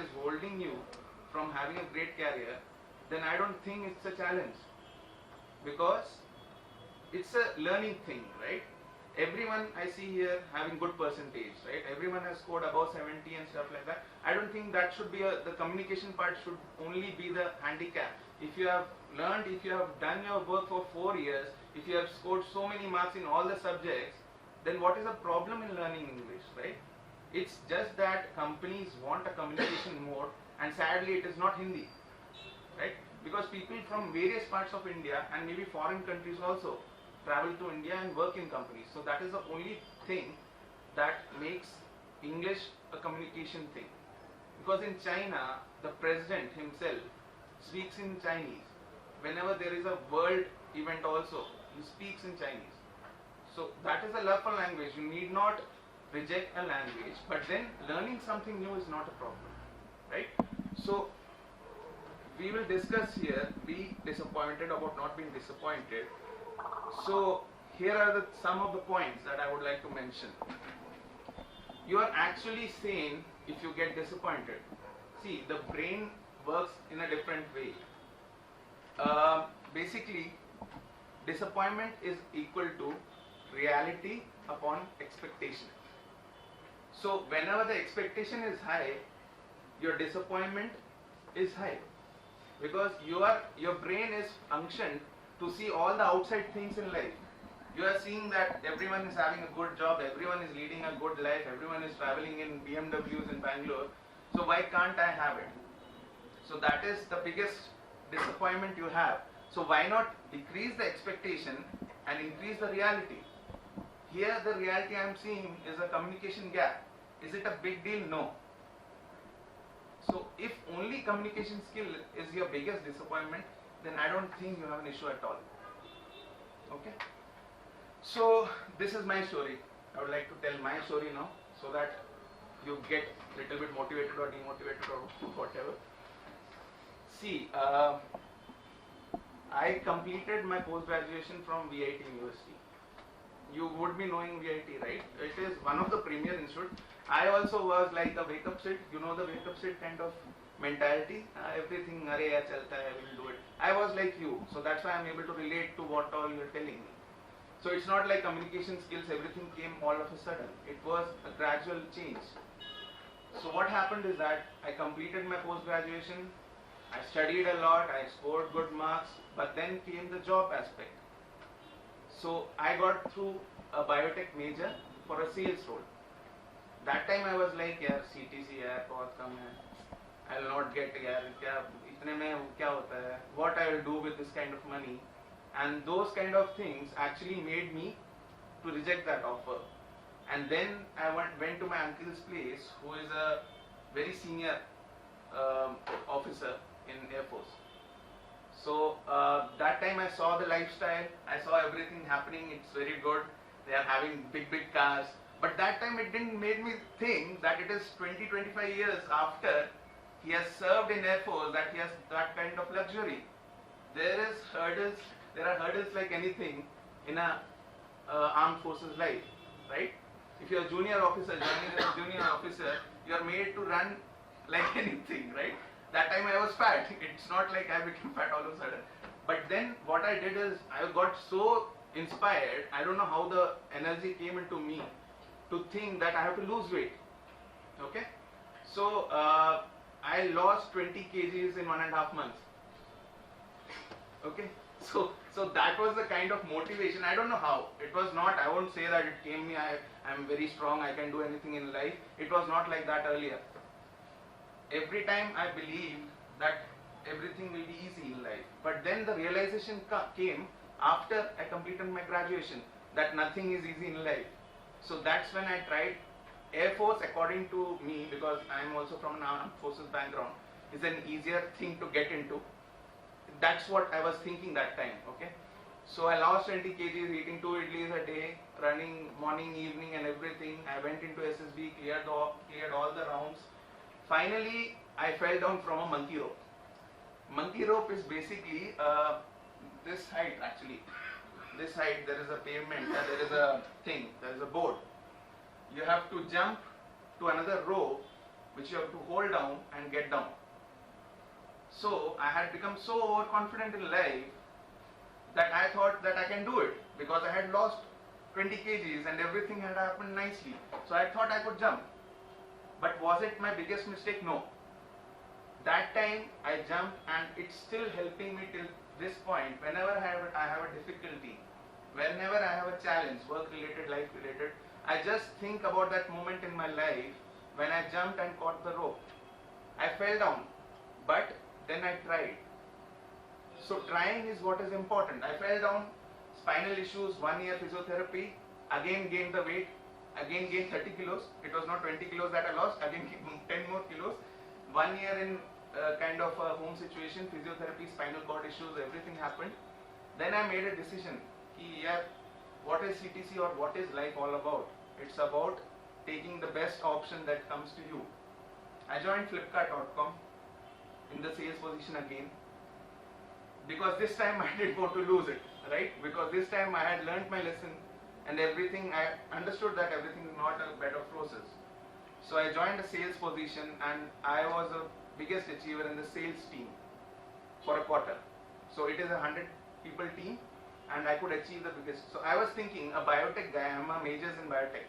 is holding you from having a great career, then I don't think it's a challenge, because it's a learning thing, right? Everyone I see here having good percentage, right? Everyone has scored above 70 and stuff like that. I don't think that should be the communication part should only be the handicap. If you have learned, if you have done your work for 4 years, if you have scored so many marks in all the subjects, then what is the problem in learning English, right? It's just that companies want a communication mode, and sadly it is not Hindi, right? Because people from various parts of India and maybe foreign countries also travel to India and work in companies. So that is the only thing that makes English a communication thing. Because in China, the president himself speaks in Chinese. Whenever there is a world event also, he speaks in Chinese. So that is a lawful language. You need not reject a language, but then learning something new is not a problem, right? So we will discuss here, be disappointed about not being disappointed. So here are some of the points that I would like to mention. You are actually sane if you get disappointed. See, the brain works in a different way. Basically, disappointment is equal to reality upon expectation. So whenever the expectation is high, your disappointment is high, because your brain is functioned to see all the outside things in life. You are seeing that everyone is having a good job, everyone is leading a good life, everyone is traveling in BMWs in Bangalore, so why can't I have it? So that is the biggest disappointment you have. So why not decrease the expectation and increase the reality? Here the reality I am seeing is a communication gap. Is it a big deal? No. So if only communication skill is your biggest disappointment, then I don't think you have an issue at all. Okay? So this is my story. I would like to tell my story now, so that you get a little bit motivated or demotivated or whatever. See, I completed my post-graduation from VIT University. You would be knowing VIT, right? It is one of the premier institutes. I also was like the wake-up sit, you know, the wake-up sit kind of mentality. Everything, arey ya chalta hai, I will do it. I was like you, so that's why I'm able to relate to what all you're telling me. So it's not like communication skills, everything came all of a sudden. It was a gradual change. So what happened is that I completed my post-graduation, I studied a lot, I scored good marks, but then came the job aspect. So I got through a biotech major for a sales role. That time I was like, yaar, CTC yaar, bahut kam hai. I will not get, yaar, itne mein kya hota hai? What I will do with this kind of money? And those kind of things actually made me to reject that offer. And then I went to my uncle's place, who is a very senior officer in Air Force. So that time I saw the lifestyle, I saw everything happening, it's very good. They are having big cars. But that time it didn't make me think that it is 20-25 years after he has served in Air Force that he has that kind of luxury. There are hurdles like anything in a armed forces life, right? If you are a junior officer, joining as a junior officer, you are made to run like anything, right? That time I was fat. It's not like I became fat all of a sudden. But then what I did is I got so inspired, I don't know how the energy came into me to think that I have to lose weight. Okay? So I lost 20 kgs in 1.5 months. Okay? So that was the kind of motivation. I don't know how. It was not, I won't say that it came me, I'm very strong, I can do anything in life. It was not like that earlier. Every time I believed that everything will be easy in life. But then the realization came after I completed my graduation that nothing is easy in life. So that's when I tried Air Force, according to me, because I am also from an armed forces background, is an easier thing to get into. That's what I was thinking that time, okay? So I lost 20 kgs, eating 2 idlis a day, running morning, evening and everything. I went into SSB, cleared all the rounds. Finally, I fell down from a monkey rope. Monkey rope is basically this height actually. This height, there is a pavement, there is a thing, there is a board. You have to jump to another rope which you have to hold down and get down. So I had become so overconfident in life that I thought that I can do it because I had lost 20 kgs and everything had happened nicely. So I thought I could jump. But was it my biggest mistake? No. That time I jumped and it's still helping me till this point. Whenever I have a difficulty, whenever I have a challenge, work related, life related, I just think about that moment in my life when I jumped and caught the rope. I fell down, but then I tried. So trying is what is important. I fell down, spinal issues, 1 year physiotherapy, again gained the weight, again gained 30 kilos. It was not 20 kilos that I lost, again 10 more kilos. 1 year in kind of a home situation, physiotherapy, spinal cord issues, everything happened. Then I made a decision. Yeah, what is CTC or what is life all about? It's about taking the best option that comes to you. I joined Flipkart.com in the sales position again, because this time I didn't want to lose it, right? Because this time I had learnt my lesson and everything, I understood that everything is not a bed of roses. So I joined a sales position and I was the biggest achiever in the sales team for a quarter. So it is a 100 people team and I could achieve the biggest. So I was thinking, a biotech guy, I'm a majors in biotech.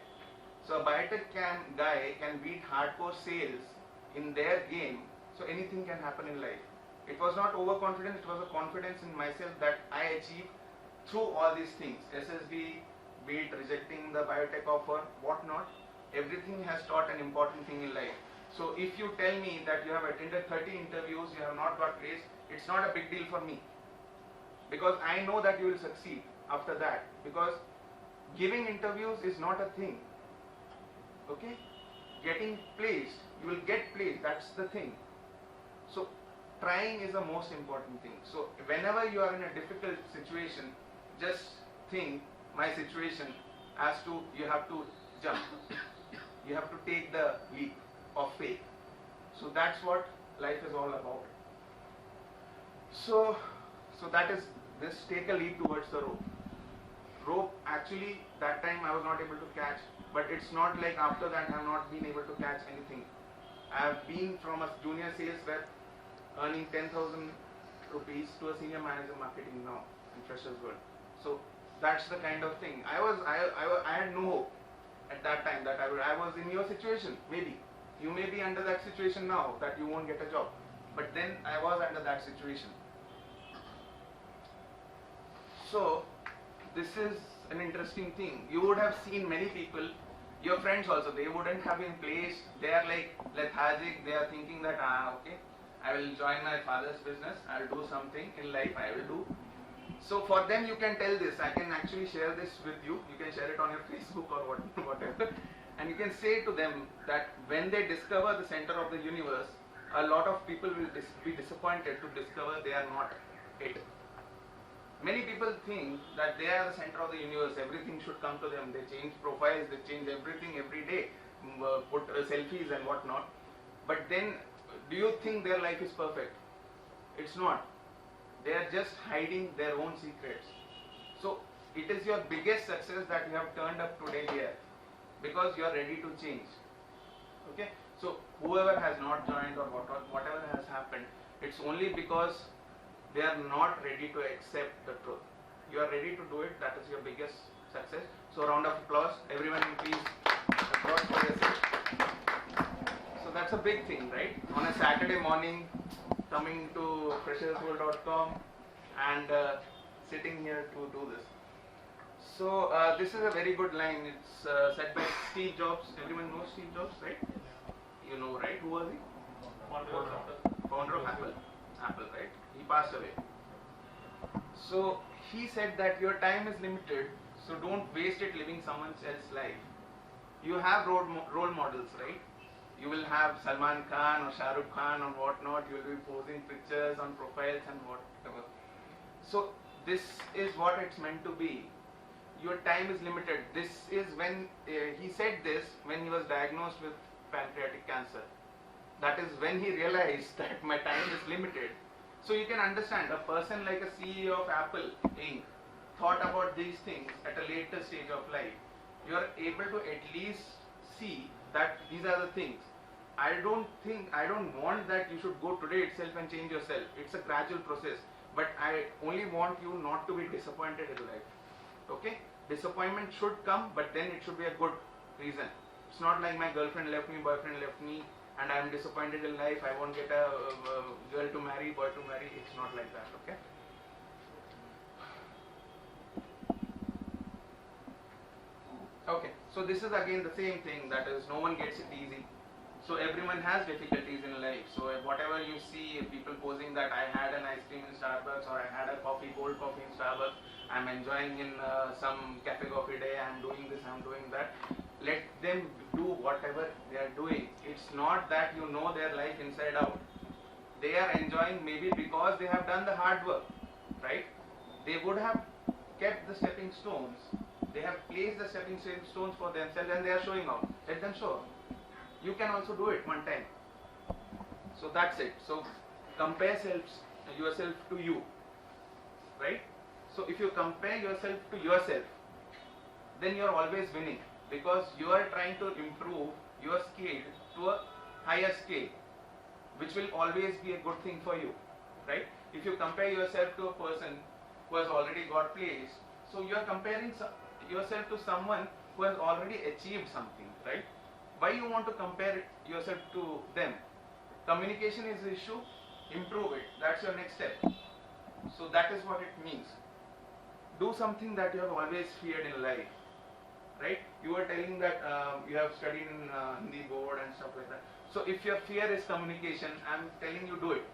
So a biotech guy can beat hardcore sales in their game, so anything can happen in life. It was not overconfidence, it was a confidence in myself that I achieved through all these things. SSB, be it rejecting the biotech offer, whatnot, everything has taught an important thing in life. So if you tell me that you have attended 30 interviews, you have not got placed, it's not a big deal for me. Because I know that you will succeed after that. Because giving interviews is not a thing. Okay? Getting placed, you will get placed, that's the thing. So trying is the most important thing. So whenever you are in a difficult situation, just think my situation as to you have to jump. You have to take the leap of faith. So that's what life is all about. So that is this, take a leap towards the rope. Rope, actually that time I was not able to catch, but it's not like after that I have not been able to catch anything. I have been from a junior sales rep earning 10,000 rupees to a senior manager marketing now in Freshersworld. So that's the kind of thing. I had no hope at that time that I was in your situation. Maybe you may be under that situation now that you won't get a job, but then I was under that situation. So this is an interesting thing. You would have seen many people, your friends also, they wouldn't have been placed. They are like lethargic. They are thinking that okay, I will join my father's business, I will do something in life, I will do. So for them you can tell this, I can actually share this with you, you can share it on your Facebook or whatever, and you can say to them that when they discover the center of the universe, a lot of people will be disappointed to discover they are not it. Many people think that they are the center of the universe, everything should come to them, they change profiles, they change everything every day, put selfies and whatnot, but then do you think their life is perfect? It's not. They are just hiding their own secrets. So it is your biggest success that you have turned up today here, because you are ready to change. Okay? So whoever has not joined or whatever has happened, it's only because they are not ready to accept the truth. You are ready to do it, that is your biggest success. So round of applause, everyone please applaud for yourself. So that's a big thing, right? On a Saturday morning, coming to Freshersworld.com and sitting here to do this. So this is a very good line. It's said by Steve Jobs. Everyone knows Steve Jobs, right? You know, right? Who was he? Founder of Apple. Apple, right? He passed away. So he said that your time is limited, so don't waste it living someone else's life. You have role models, right? You will have Salman Khan or Shah Rukh Khan or whatnot. You will be posing pictures on profiles and whatever. So this is what it's meant to be. Your time is limited. This is when he said this when he was diagnosed with pancreatic cancer. That is when he realized that my time is limited. So you can understand, a person like a CEO of Apple Inc. thought about these things at a later stage of life. You are able to at least see that these are the things. I don't want that you should go today itself and change yourself. It's a gradual process. But I only want you not to be disappointed in life. Okay? Disappointment should come, but then it should be a good reason. It's not like my girlfriend left me, boyfriend left me, and I'm disappointed in life. I won't get a girl to marry, boy to marry. It's not like that. Okay? Okay, so this is again the same thing, that is, no one gets it easy. So everyone has difficulties in life. So whatever you see, people posing that I had an ice cream in Starbucks, or I had a cold coffee in Starbucks, I'm enjoying in some cafe coffee day, I'm doing this, I'm doing that. Let them do whatever they are doing. It's not that you know their life inside out. They are enjoying maybe because they have done the hard work, right? They would have kept the stepping stones. They have placed the stepping stones for themselves and they are showing out. Let them show. You can also do it one time. So that's it. So compare yourself to you, right? So if you compare yourself to yourself, then you are always winning, because you are trying to improve your scale to a higher scale, which will always be a good thing for you, right? If you compare yourself to a person who has already got placed, so you are comparing yourself to someone who has already achieved something, right? Why you want to compare yourself to them? Communication is the issue. Improve it. That's your next step. So that is what it means. Do something that you have always feared in life, right? You were telling that you have studied in Hindi board and stuff like that. So if your fear is communication, I'm telling you, do it.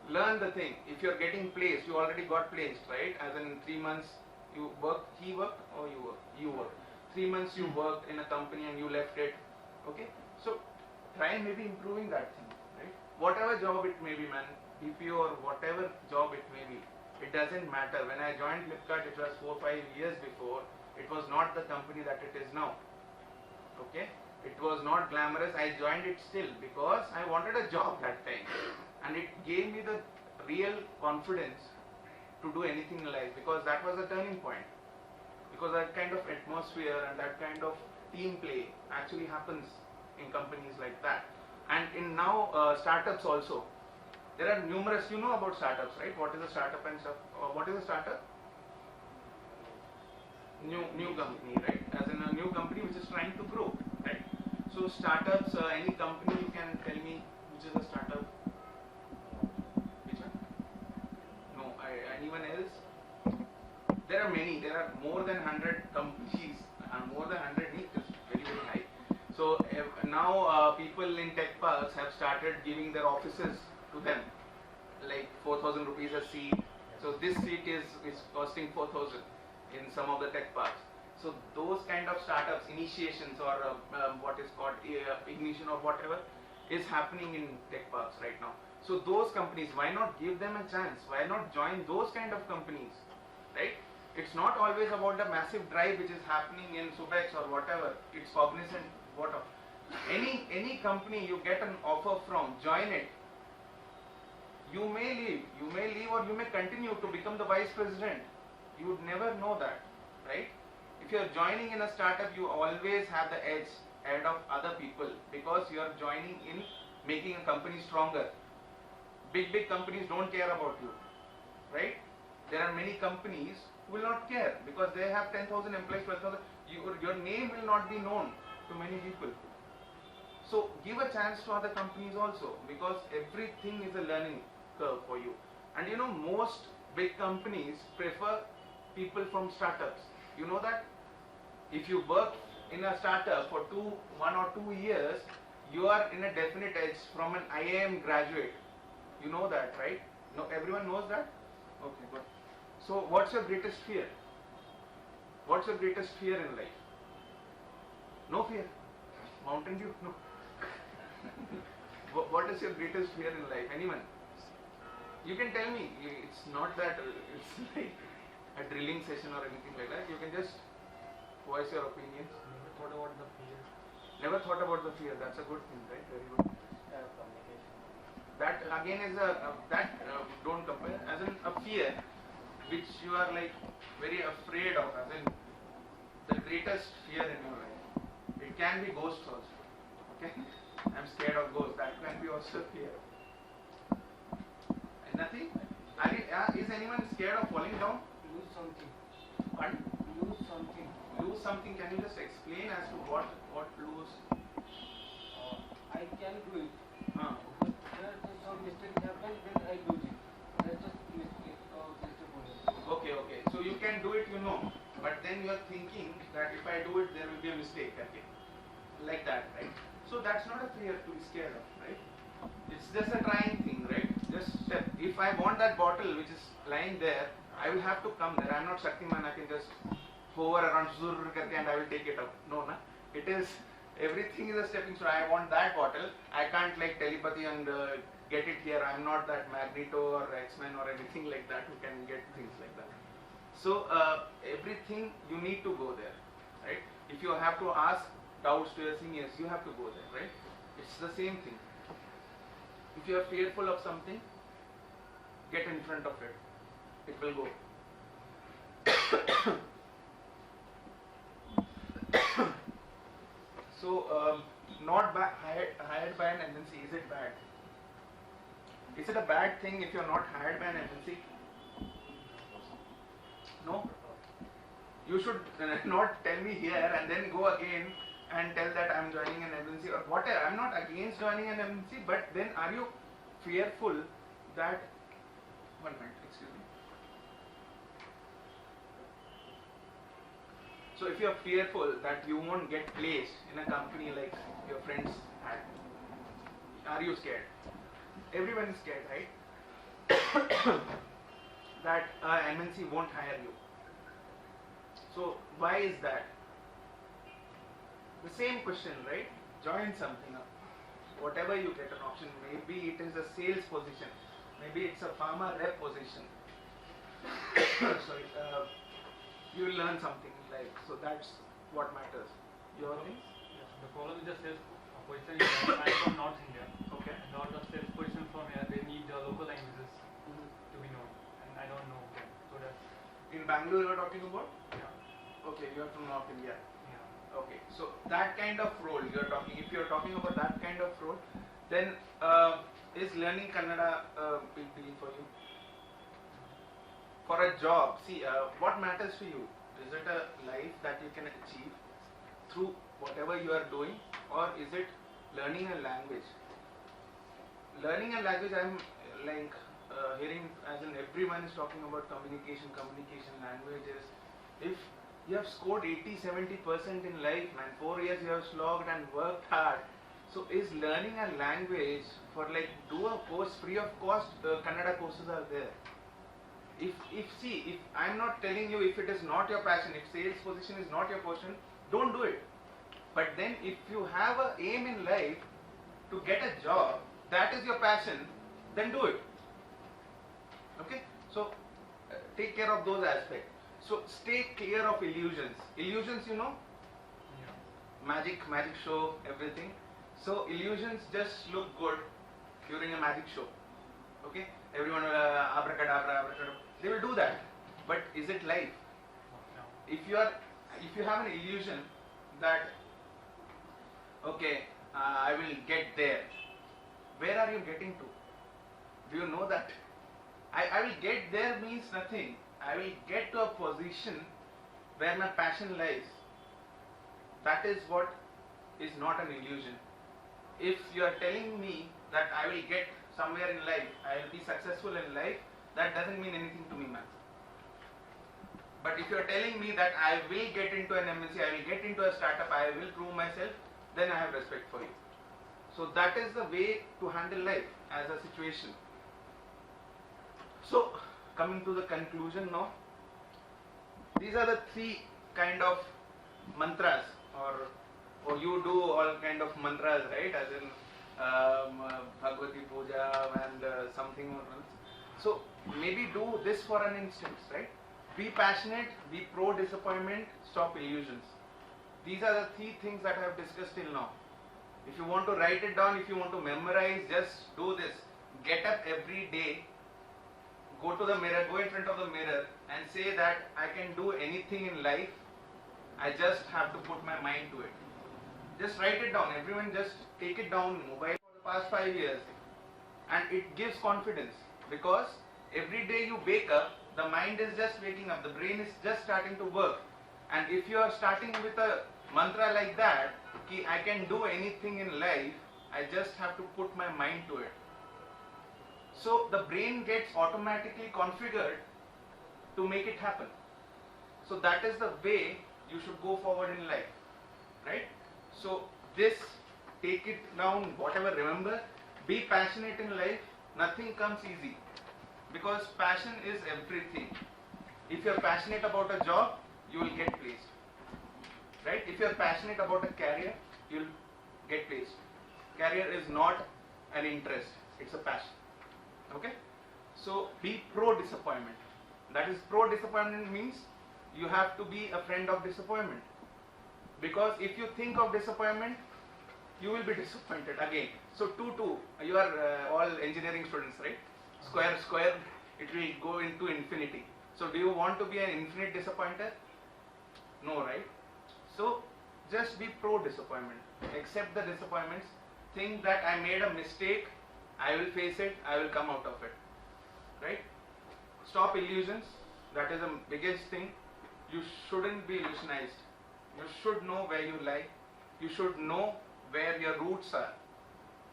Learn the thing. If you're getting placed, you already got placed, right? As in 3 months you worked, he worked, or you worked. 3 months you worked in a company and you left it. Okay? So try maybe improving that thing, right? Whatever job it may be, man, BPO or whatever job it may be, it doesn't matter. When I joined Flipkart, it was 4-5 years before. It was not the company that it is now. Okay? It was not glamorous. I joined it still because I wanted a job that time. And it gave me the real confidence to do anything in life, because that was a turning point. Because that kind of atmosphere and that kind of team play actually happens in companies like that. And in now startups also, there are numerous, you know about startups, right? What is a startup and stuff? What is a startup? New company, right? As in a new company which is trying to grow, right? So startups, any company you can tell me which is a startup? Which one? No, anyone else? There are many. There are more than 100 companies, and more than 100 is very, very high. So now people in tech parks have started giving their offices to them, like 4,000 rupees a seat. So this seat is costing 4,000 in some of the tech parks. So those kind of startups, initiations, or what is called ignition or whatever, is happening in tech parks right now. So those companies, why not give them a chance? Why not join those kind of companies, right? It's not always about the massive drive which is happening in Subex or whatever. It's Cognizant, whatever. Any company you get an offer from, join it. You may leave, or you may continue to become the vice president. You would never know that, right? If you are joining in a startup, you always have the edge ahead of other people, because you are joining in making a company stronger. Big companies don't care about you, right? There are many companies who will not care, because they have 10,000 employees, 12,000. Your name will not be known to many people. So give a chance to other companies also, because everything is a learning curve for you. And you know, most big companies prefer people from startups. You know that? If you work in a startup for 1 or 2 years, you are in a definite edge from an IIM graduate. You know that, right? No, everyone knows that? Okay, good. So what's your greatest fear? What's your greatest fear in life? No fear. Mountain Dew? No. What is your greatest fear in life? Anyone? You can tell me. It's not that it's like a drilling session or anything like that. You can just voice your opinions. Never thought about the fear. Never thought about the fear. That's a good thing, right? Very good. Communication. That again is don't compare, as in a fear which you are like very afraid of, as in the greatest fear in your life. It can be ghosts also. Okay? I'm scared of ghosts. That can be also fear. Nothing? Is anyone scared of falling down? Lose something. Pardon? Lose something. Lose something. Can you just explain as to what lose? I can do it. Huh. But there some mistake happens, then I lose it. That's just mistake or just a point. Okay. So you can do it, but then you are thinking that if I do it, there will be a mistake. Okay. Like that, right? So that's not a fear to be scared of, right? It's just a trying thing, right? Just step. If I want that bottle which is lying there, I will have to come there. I'm not Shaktiman. I can just hover around and I will take it up. No, na. It is everything is a stepping stone. I want that bottle. I can't like telepathy and get it here. I'm not that Magneto or X-Men or anything like that who can get things like that. So everything you need to go there, right? If you have to ask doubts to your seniors, you have to go there, right? It's the same thing. If you are fearful of something, get in front of it. It will go. So, not hired by an MNC, is it bad? Is it a bad thing if you are not hired by an MNC? No? You should not tell me here and then go again and tell that I am joining an MNC or whatever. I am not against joining an MNC, but then are you fearful that... One minute, excuse me. So if you are fearful that you won't get placed in a company like your friends had, are you scared? Everyone is scared, right? That MNC won't hire you. So why is that? The same question, right? Join something up. Whatever you get an option, maybe it is a sales position, maybe it's a pharma rep position. Sorry, you will learn something in life. So that's what matters. Your things? Yes, the problem with the sales position is that I'm from North India. Okay. And a lot of sales positions from here, they need local languages to be known. And I don't know them. So that's... In Bangalore you are talking about? Yeah. Okay, you are from North India. Yeah. Okay, so that kind of role you are talking, if you are talking about that kind of role, then is learning Kannada a big deal for you? For a job, see, what matters to you? Is it a life that you can achieve through whatever you are doing, or is it learning a language? Learning a language, I'm like hearing as in everyone is talking about communication, languages. If you have scored 80-70% in life, man, 4 years you have slogged and worked hard. So is learning a language for like do a course free of cost? Kannada courses are there. If I'm not telling you if it is not your passion, if sales position is not your passion, don't do it. But then if you have an aim in life to get a job, that is your passion, then do it. Okay? So take care of those aspects. So stay clear of illusions. Illusions, you know? Yeah. Magic show, everything. So illusions just look good during a magic show. Okay? Everyone will abracadabra. They will do that. But is it life? No. If you have an illusion that okay, I will get there. Where are you getting to? Do you know that? I will get there means nothing. I will get to a position where my passion lies. That is what is not an illusion. If you are telling me that I will get somewhere in life, I will be successful in life, that doesn't mean anything to me, man. But if you are telling me that I will get into an MNC, I will get into a startup, I will prove myself, then I have respect for you. So that is the way to handle life as a situation. So coming to the conclusion now, these are the three kind of mantras, or you do all kind of mantras, right? As in Bhagavati Puja and something more else. So maybe do this for an instance, right? Be passionate, be pro disappointment, stop illusions. These are the three things that I have discussed till now. If you want to write it down, if you want to memorize, just do this. Get up every day, go to the mirror, go in front of the mirror and say that I can do anything in life. I just have to put my mind to it. Just write it down. Everyone just take it down mobile for the past 5 years, and it gives confidence, because every day you wake up, the mind is just waking up, the brain is just starting to work. And if you are starting with a mantra like that, ki I can do anything in life, I just have to put my mind to it. So the brain gets automatically configured to make it happen. So that is the way you should go forward in life, right? So this, take it down, whatever, remember, be passionate in life. Nothing comes easy, because passion is everything. If you are passionate about a job, you will get placed, right? If you are passionate about a career, you will get placed. Career is not an interest, it's a passion. Okay? So be pro disappointment. That is, pro disappointment means you have to be a friend of disappointment. Because if you think of disappointment, you will be disappointed again. So 2, you are all engineering students, right? Square, it will go into infinity. So do you want to be an infinite disappointer? No, right? So just be pro disappointment. Accept the disappointments. Think that I made a mistake, I will face it, I will come out of it. Right? Stop illusions. That is the biggest thing. You shouldn't be illusionized. You should know where you lie. You should know where your roots are.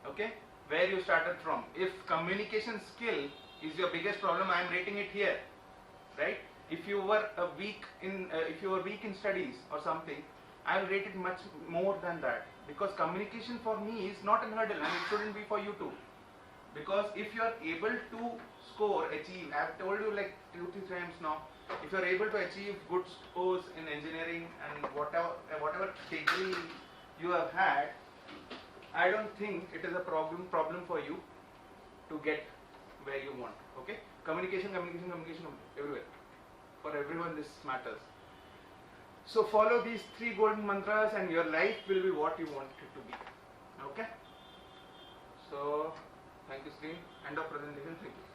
Okay? Where you started from. If communication skill is your biggest problem, I am rating it here. Right? If you were weak in studies or something, I will rate it much more than that. Because communication for me is not an hurdle, and it shouldn't be for you too. Because if you are able to achieve, I have told you like 2-3 times now, if you are able to achieve good scores in engineering and whatever degree you have had, I don't think it is a problem for you to get where you want. Okay? Communication everywhere. For everyone this matters. So follow these 3 golden mantras and your life will be what you want it to be. Okay? So thank you, Sri. End of presentation. Thank you.